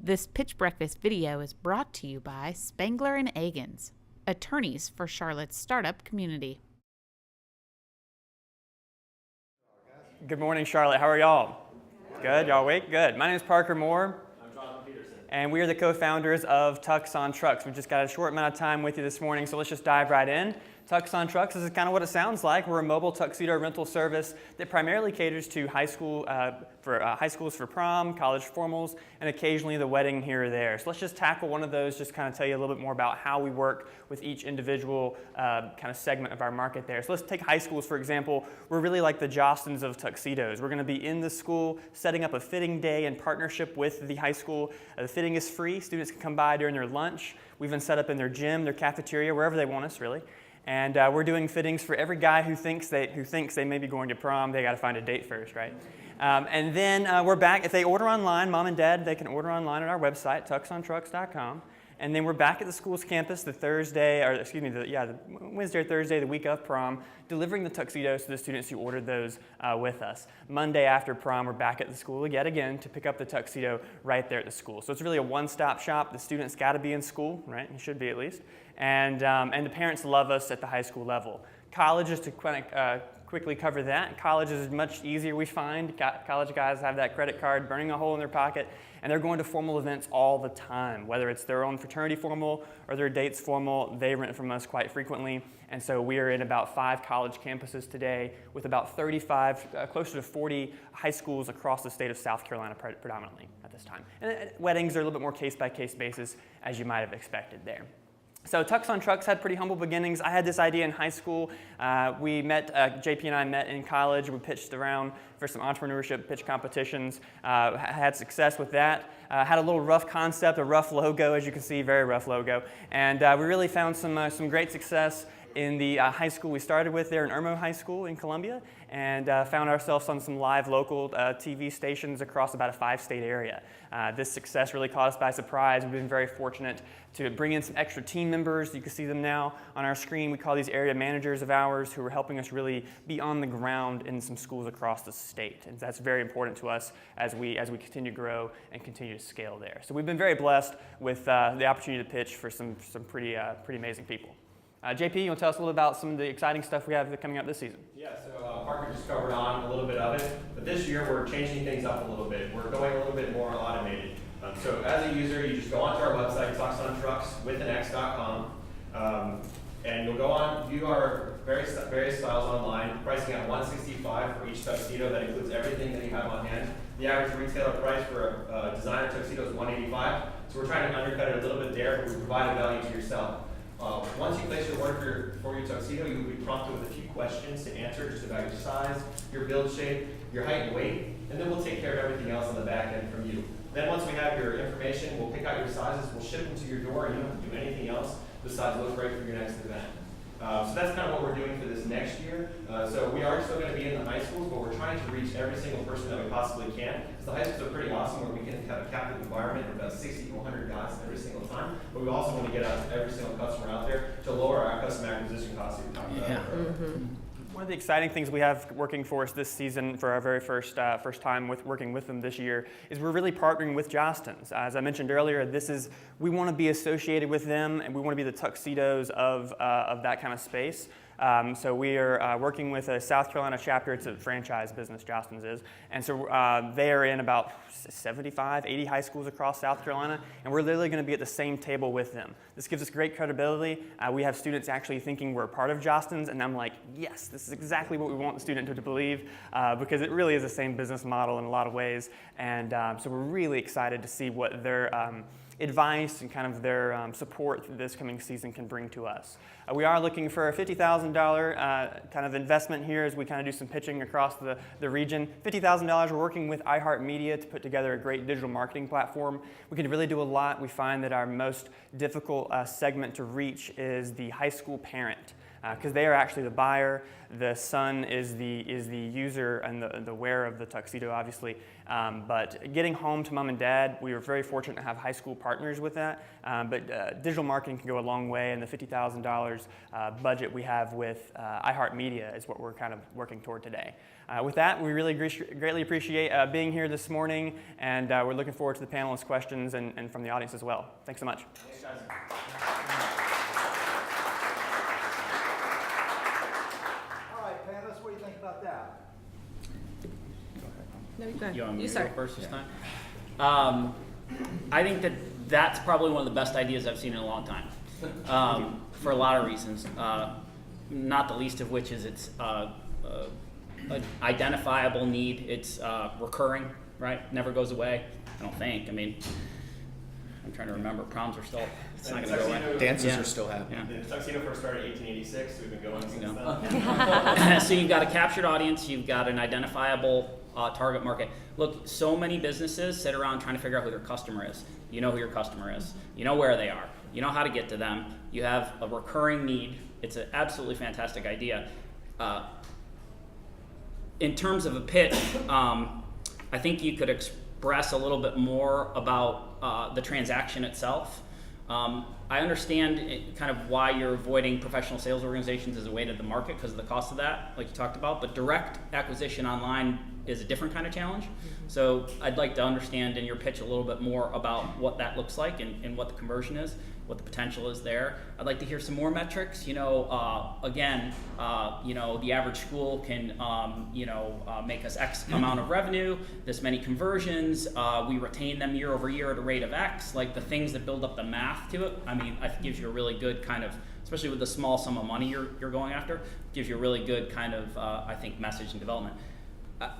This Pitch Breakfast video is brought to you by Spangler and Agins, attorneys for Charlotte's startup community. Good morning, Charlotte. How are y'all? Good. Y'all awake? Good. My name is Parker Moore. I'm Jonathan Peterson. And we are the co-founders of Trux on Trux. We've just got a short amount of time with you this morning, so let's just dive right in. Trux on Trux, this is kind of what it sounds like. We're a mobile tuxedo rental service that primarily caters to high schools for prom, college formals, and occasionally the wedding here or there. So let's just tackle one of those, just kind of tell you a little bit more about how we work with each individual kind of segment of our market there. So let's take high schools, for example. We're really like the Jostens of tuxedos. We're going to be in the school setting up a fitting day in partnership with the high school. The fitting is free. Students can come by during their lunch. We've been set up in their gym, their cafeteria, wherever they want us, really. And we're doing fittings for every guy who thinks they may be going to prom. They got to find a date first, right? And then we're back. If they order online, mom and dad, they can order online at our website, tuxontrux.com. And then we're back at the school's campus the Wednesday or Thursday, the week of prom, delivering the tuxedos to the students who ordered those with us. Monday after prom, we're back at the school yet again to pick up the tuxedo right there at the school. So it's really a one-stop shop. The students got to be in school, right? You should be at least. And the parents love us at the high school level. College, just to quickly cover that, college is much easier, we find. College guys have that credit card burning a hole in their pocket, and they're going to formal events all the time. Whether it's their own fraternity formal or their date's formal, they rent from us quite frequently. And so we are in about 5 college campuses today with about 35, closer to 40 high schools across the state of South Carolina predominantly at this time. And weddings are a little bit more case-by-case basis, as you might have expected there. So Trux on Trux had pretty humble beginnings. I had this idea in high school. JP and I met in college. We pitched around for some entrepreneurship pitch competitions. Had success with that. Had a little rough concept, a rough logo, as you can see, very rough logo. And we really found some great success in the high school we started with there in Irmo High School in Columbia, and found ourselves on some live local TV stations across about a 5-state area. This success really caught us by surprise. We've been very fortunate to bring in some extra team members. You can see them now on our screen. We call these area managers of ours who are helping us really be on the ground in some schools across the state. And that's very important to us as we continue to grow and continue to scale there. So we've been very blessed with the opportunity to pitch for some pretty amazing people. JP, you want to tell us a little about some of the exciting stuff we have coming up this season? Yeah, so Parker just covered on a little bit of it, but this year we're changing things up a little bit. We're going a little bit more automated. So as a user, you just go onto our website, tuxontrux.com, and you'll go on, view our various styles online, pricing at $165 for each tuxedo. That includes everything that you have on hand. The average retailer price for a designer tuxedo is $185, so we're trying to undercut it a little bit there, but we provide a value to yourself. Once you place your order for your tuxedo, you will be prompted with a few questions to answer just about your size, your build shape, your height and weight, and then we'll take care of everything else on the back end from you. Then once we have your information, we'll pick out your sizes, we'll ship them to your door, and you don't have to do anything else besides look great for your next event. So that's kind of what we're doing for this next year. So we are still going to be in the high schools, but we're trying to reach every single person that we possibly can. Because the high schools are pretty awesome where we can have a captive environment of about 60 to 100 guys every single time. But we also want to get out to every single customer out there to lower our customer acquisition costs that we talked about earlier. One of the exciting things we have working for us this season for our very first time working with them this year is we're really partnering with Jostens. As I mentioned earlier, we want to be associated with them, and we want to be the tuxedos of that kind of space. So we are working with a South Carolina chapter. It's a franchise business, Jostens is. And so they are in about 75, 80 high schools across South Carolina, and we're literally going to be at the same table with them. This gives us great credibility. We have students actually thinking we're a part of Jostens, and I'm like, yes, this is exactly what we want the student to believe, because it really is the same business model in a lot of ways. And so we're really excited to see what their advice and kind of their support this coming season can bring to us. We are looking for a $50,000 kind of investment here as we kind of do some pitching across the region. $50,000, we're working with iHeartMedia to put together a great digital marketing platform. We can really do a lot. We find that our most difficult segment to reach is the high school parent. because they are actually the buyer. The son is the user and the wearer of the tuxedo, obviously. But getting home to mom and dad, we were very fortunate to have high school partners with that. But digital marketing can go a long way, and the $50,000 budget we have with iHeartMedia is what we're kind of working toward today. With that, we really greatly appreciate being here this morning, and we're looking forward to the panelists' questions and from the audience as well. Thanks so much. Thanks, guys. All right, panelists, what do you think about that? No, go ahead. You want me You to start. go first this time? I think that's probably one of the best ideas I've seen in a long time, for a lot of reasons. Not the least of which is it's an identifiable need. It's recurring, right? Never goes away. I don't think. I mean, I'm trying to remember. Proms are still. It's not going to go away. Dances Yeah. are still happening. Yeah. The tuxedo first started in 1886, so we've been going since go. then. So you've got a captured audience, you've got an identifiable target market. Look, so many businesses sit around trying to figure out who their customer is. You know who your customer is. You know where they are. You know how to get to them. You have a recurring need. It's an absolutely fantastic idea. In terms of a pitch, I think you could express a little bit more about the transaction itself. I understand kind of why you're avoiding professional sales organizations as a way to the market because of the cost of that, like you talked about, but direct acquisition online is a different kind of challenge. So I'd like to understand in your pitch a little bit more about what that looks like and what the conversion is, what the potential is there. I'd like to hear some more metrics. You know, again, you know, the average school can, make us X amount of revenue, this many conversions, we retain them year over year at a rate of X, like the things that build up the math to it. I mean, I think gives you a really good kind of, especially with the small sum of money you're going after, gives you a really good kind of, I think, message and development.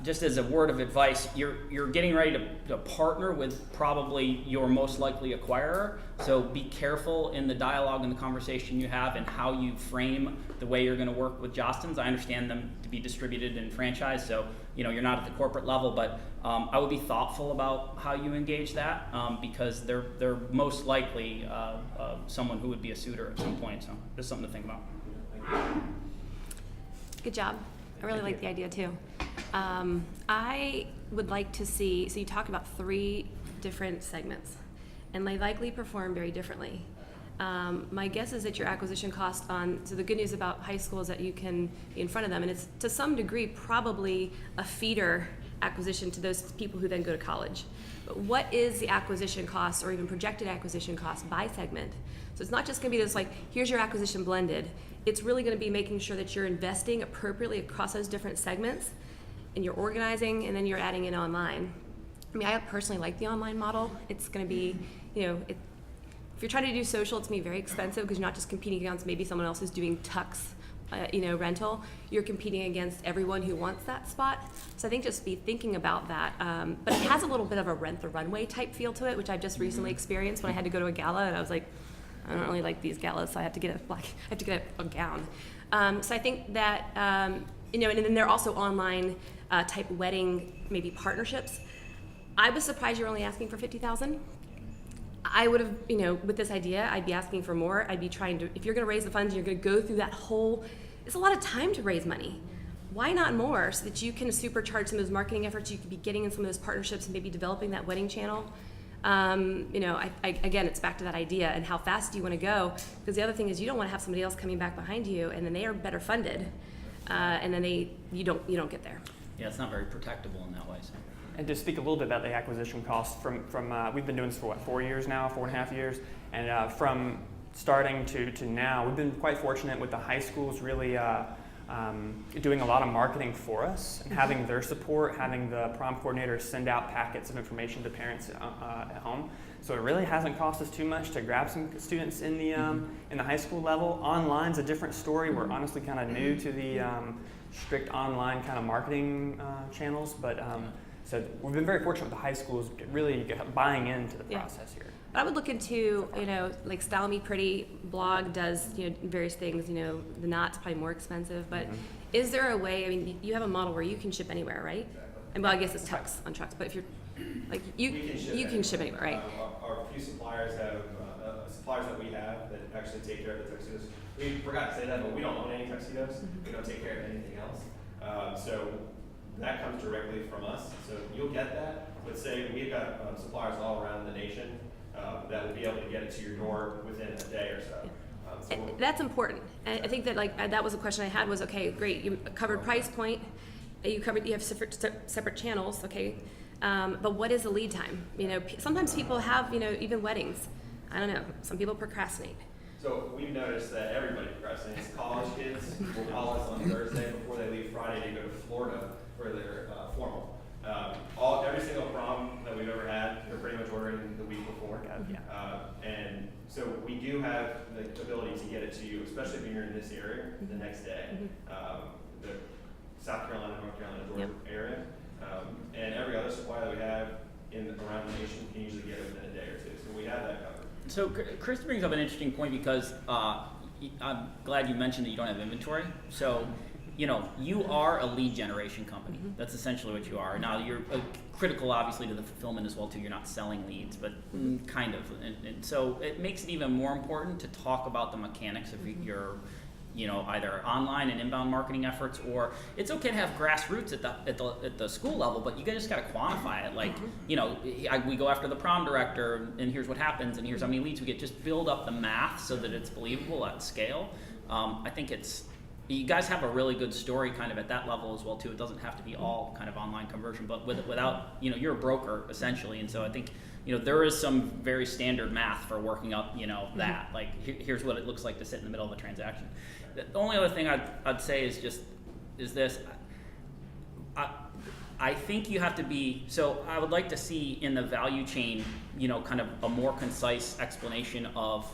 Just as a word of advice, you're getting ready to partner with probably your most likely acquirer. So be careful in the dialogue and the conversation you have and how you frame the way you're going to work with Jostens. I understand them to be distributed and franchised, so you know you're not at the corporate level, but I would be thoughtful about how you engage that because they're most likely someone who would be a suitor at some point. So there's something to think about. Good job. I really like the idea too. I would like to see, so you talk about 3 different segments, and they likely perform very differently. My guess is that your acquisition cost so the good news about high school is that you can be in front of them, and it's to some degree probably a feeder acquisition to those people who then go to college. But what is the acquisition cost or even projected acquisition cost by segment? So it's not just going to be this like, here's your acquisition blended. It's really going to be making sure that you're investing appropriately across those different segments, and you're organizing, and then you're adding in online. I mean, I personally like the online model. It's going to be, if you're trying to do social, it's going to be very expensive because you're not just competing against maybe someone else who's doing Trux, rental. You're competing against everyone who wants that spot. So I think just be thinking about that. But it has a little bit of a Rent the Runway type feel to it, which I've just recently experienced when I had to go to a gala, and I was like, I don't really like these galas, so I have to get a gown. So I think that, and then there are also online type wedding maybe partnerships. I was surprised you're only asking for $50,000. I would have, with this idea, I'd be asking for more. I'd be trying to, if you're going to raise the funds, you're going to go through that whole, it's a lot of time to raise money. Why not more so that you can supercharge some of those marketing efforts, you could be getting in some of those partnerships and maybe developing that wedding channel. Again, it's back to that idea and how fast do you want to go? Because the other thing is you don't want to have somebody else coming back behind you, and then they are better funded, and then you don't get there. Yeah, it's not very protectable in that way. So. And to speak a little bit about the acquisition costs, from we've been doing this for 4 years now, 4.5 years, and from starting to now, we've been quite fortunate with the high schools really doing a lot of marketing for us and having their support, having the prom coordinators send out packets of information to parents at home. So it really hasn't cost us too much to grab some students in the high school level. Online's a different story. We're honestly kind of new to the strict online kind of marketing channels, but so we've been very fortunate with the high schools really buying into the process here. But I would look into, like Style Me Pretty blog does, various things, the knot's probably more expensive, but is there a way, I mean, you have a model where you can ship anywhere, right? And well, I guess it's Trux on Trux, but if you're, like, you can ship anywhere, right? Our few suppliers have, suppliers that we have that actually take care of the tuxedos We forgot to say that, but we don't own any tuxedos. We don't take care of anything else. So that comes directly from us. So you'll get that. But say we've got suppliers all around the nation that will be able to get it to your door within a day or so. That's important. I think that that was a question I had was, okay, great, you covered price point, you have separate channels, okay, but what is the lead time? You know, sometimes people have, you know, even weddings. I don't know, some people procrastinate. So we've noticed that everybody procrastinates. College kids will call us on Thursday before they leave Friday to go to Florida for their formal. Every single prom that we've ever had, they're pretty much ordering the week before. And so we do have the ability to get it to you, especially if you're in this area, the next day. The South Carolina, North Carolina, Georgia area. And every other supply that we have around the nation can usually get it within a day or two. So we have that covered. So Chris brings up an interesting point because I'm glad you mentioned that you don't have inventory. So, you know, you are a lead generation company. That's essentially what you are. Now, you're critical, obviously, to the fulfillment as well, too. You're not selling leads, but kind of. And so it makes it even more important to talk about the mechanics of your, you know, either online and inbound marketing efforts, or it's okay to have grassroots at the school level, but you just got to quantify it. Like, you know, we go after the prom director, and here's what happens, and here's how many leads we get. Just build up the math so that it's believable at scale. I think you guys have a really good story kind of at that level as well too. It doesn't have to be all kind of online conversion, but without, you know, you're a broker essentially, and so I think, you know, there is some very standard math for working up, you know, that like here's what it looks like to sit in the middle of a transaction. The only other thing I'd say is this. I think you have to be, so I would like to see in the value chain, you know, kind of a more concise explanation of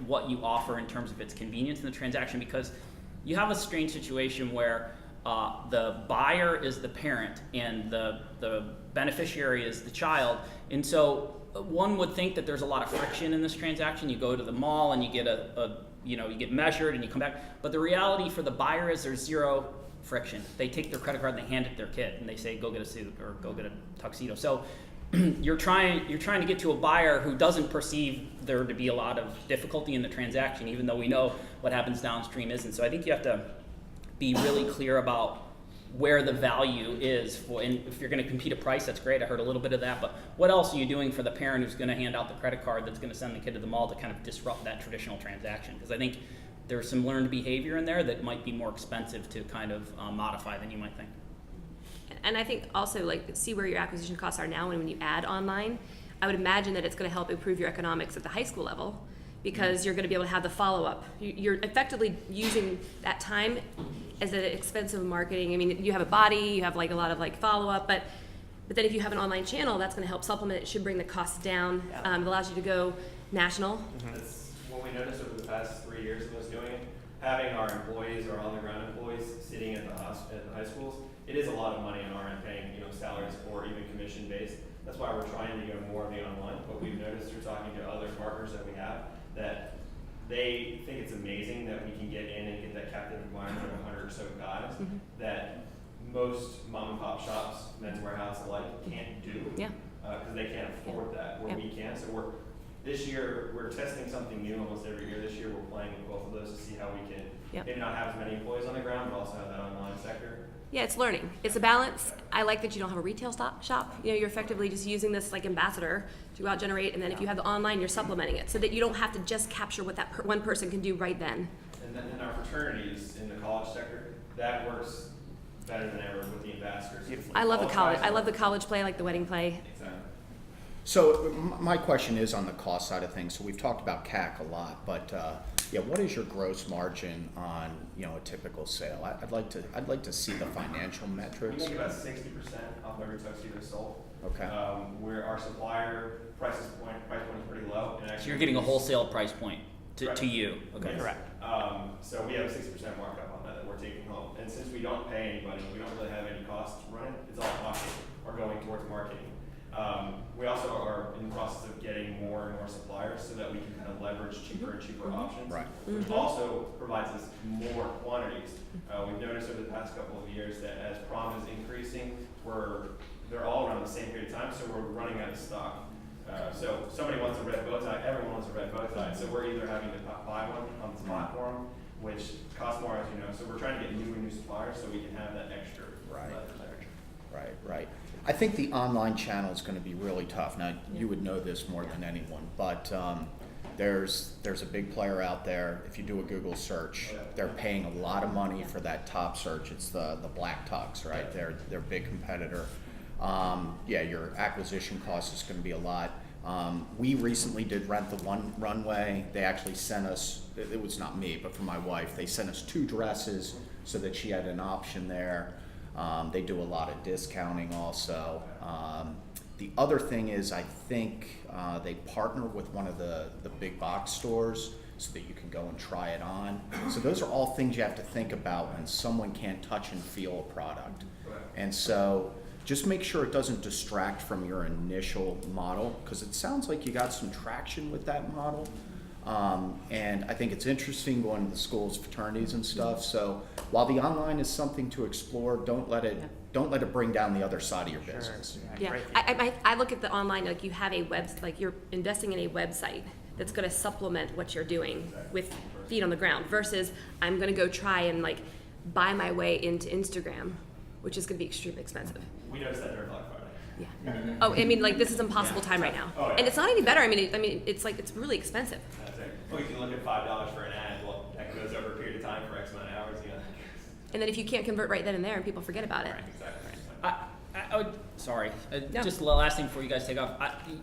what you offer in terms of its convenience in the transaction, because you have a strange situation where the buyer is the parent and the beneficiary is the child, and so one would think that there's a lot of friction in this transaction. You go to the mall and you get you get measured and you come back, but the reality for the buyer is there's zero friction. They take their credit card and they hand it to their kid and they say, go get a suit or go get a tuxedo. So you're trying to get to a buyer who doesn't perceive there to be a lot of difficulty in the transaction, even though we know what happens downstream isn't. So I think you have to be really clear about where the value is. And if you're going to compete a price, that's great. I heard a little bit of that. But what else are you doing for the parent who's going to hand out the credit card that's going to send the kid to the mall to kind of disrupt that traditional transaction? Because I think there's some learned behavior in there that might be more expensive to kind of modify than you might think. And I think also, like, see where your acquisition costs are now, and when you add online, I would imagine that it's going to help improve your economics at the high school level, because you're going to be able to have the follow-up. You're effectively using that time as an expense of marketing. I mean, you have a body, you have like a lot of like follow-up, but then if you have an online channel, that's going to help supplement. It should bring the costs down. It allows you to go national. That's what we noticed over the past 3 years of us doing it. Having our employees, our on-the-ground employees, sitting at the high schools, it is a lot of money on our end, paying salaries or even commission-based. That's why we're trying to go more of the online. But we've noticed through talking to other partners that we have that they think it's amazing that we can get in and get that captive environment of 100 or so guys that most mom and pop shops, Men's Warehouse alike, can't do because they can't afford that where we can. So this year we're testing something new almost every year. This year we're playing with both of those to see how we can maybe not have as many employees on the ground, but also have that online sector. Yeah, it's learning. It's a balance. I like that you don't have a retail shop. You're effectively just using this like ambassador to go out, generate, and then if you have the online, you're supplementing it so that you don't have to just capture what that one person can do right then. And then in our fraternities in the college sector, that works better than ever with the ambassadors. I love the college. I love the college play, like the wedding play. Exactly. So my question is on the cost side of things. So we've talked about CAC a lot, but what is your gross margin on a typical sale? I'd like to see the financial metrics. We make about 60% off every tuxedo sold. Okay. Where our supplier price point is pretty low. And So you're getting a wholesale price point to you. Okay. Yes. Correct. So we have a 60% markup on that we're taking home. And since we don't pay anybody, we don't really have any costs running. It's all pocket or going towards marketing. We also are in the process of getting more and more suppliers so that we can kind of leverage cheaper and cheaper options, Right. which also provides us more quantities. We've noticed over the past couple of years that as prom is increasing, they're all around the same period of time, so we're running out of stock. So somebody wants a red bow tie, everyone wants a red bow tie. So we're either having to buy one on the spot for them, which costs more, as you know. So we're trying to get new suppliers so we can have that extra leather there. Right. I think the online channel is going to be really tough. Now, you would know this more than anyone, but there's a big player out there. If you do a Google search, they're paying a lot of money for that top search. It's the black Trux, right? They're a big competitor. Your acquisition cost is going to be a lot. We recently did Rent the One Runway. They actually sent us, it was not me, but for my wife, they sent us 2 dresses so that she had an option there. They do a lot of discounting also. The other thing is, I think they partner with one of the big box stores so that you can go and try it on. So those are all things you have to think about when someone can't touch and feel a product. And so just make sure it doesn't distract from your initial model, because it sounds like you got some traction with that model. And I think it's interesting going to the schools, fraternities and stuff. So while the online is something to explore, don't let it bring down the other side of your business. Yeah, I look at the online, like you have a like you're investing in a website that's going to supplement what you're doing with feet on the ground, versus I'm going to go try and like buy my way into Instagram, which is going to be extremely expensive. We noticed that during Black Friday. Yeah. Oh, I mean, like this is impossible time right now, and it's not any better. I mean, it's like it's really expensive. That's it. Well, you can look at $5 for an ad. Well, that goes over a period of time for X amount of hours. And then if you can't convert right then and there, and people forget about it. Right, exactly. I would, sorry, No. just the last thing before you guys take off.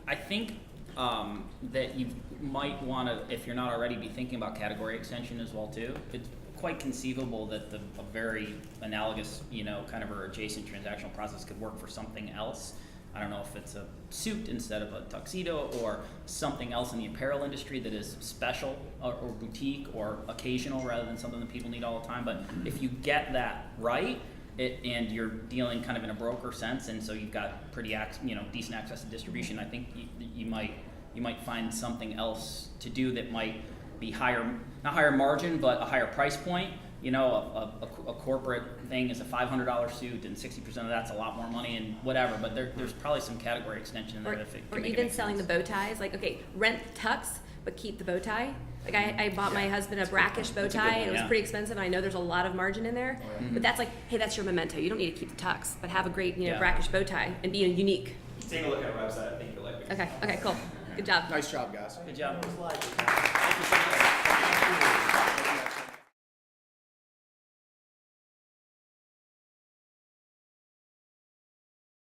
I think that you might want to, if you're not already, be thinking about category extension as well too. It's quite conceivable that a very analogous, kind of or adjacent transactional process could work for something else. I don't know if it's a suit instead of a tuxedo, or something else in the apparel industry that is special or boutique or occasional rather than something that people need all the time. But if you get that right, and you're dealing kind of in a broker sense, and so you've got pretty decent access to distribution, I think you might find something else to do that might be not higher margin, but a higher price point. A corporate thing is a $500 suit, and 60% of that's a lot more money, and whatever. But there's probably some category extension in there. Or even selling the bow ties. Like, okay, rent Tux, but keep the bow tie. Like I bought my husband a brackish bow tie, and it was pretty expensive. And I know there's a lot of margin in there, but that's like, hey, that's your memento. You don't need to keep the Tux, but have a great, brackish bow tie and be unique. Take a look at our website. I think you'll like it. Okay, cool. Good job. Nice job, guys. Good job. It was like